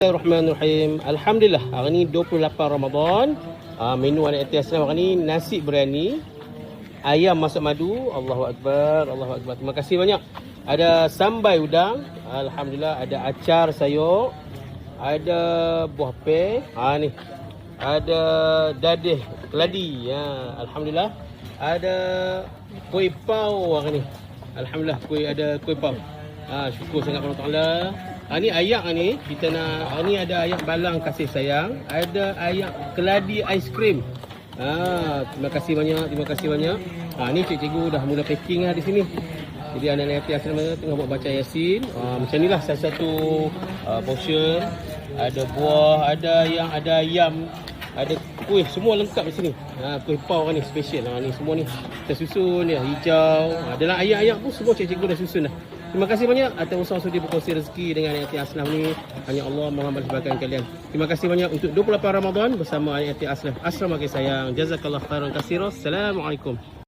Bismillahirrahmanirrahim. Alhamdulillah, hari ni 28 Ramadan. Menu anak yatim Aslam hari ni nasi biryani, ayam masak madu. Allahu Akbar, Allahu Akbar. Terima kasih banyak. Ada sambai udang. Alhamdulillah, ada acar sayur. Ada buah pe. Ni. Ada dadih keladi. Alhamdulillah. Ada kuih pau hari ni. Alhamdulillah, ada kuih pau. Syukur sangat kepada Allah. Ni ayak ni kita nak, ni ada ayak balang kasih sayang, ada ayak keladi aiskrim. Terima kasih banyak. Ni cikgu dah mula packing di sini. Jadi anak-anak yatim Aslam tengah buat baca Yasin. Macam inilah salah satu portion. Ada buah, ada ayam, ada kuih, semua lengkap di sini. Kuih pau ni special. Ni semua ni kita susun ya, hijau. Dalam ayak-ayak pun semua cikgu dah susun dah. Terima kasih banyak atas usaha sudi berkongsi rezeki dengan anak yatim Aslam ni. Hanya Allah Maha membalas kalian. Terima kasih banyak untuk 28 Ramadan bersama anak yatim Aslam. Aslam bagi sayang. Jazakallah khairan katsiran. Assalamualaikum.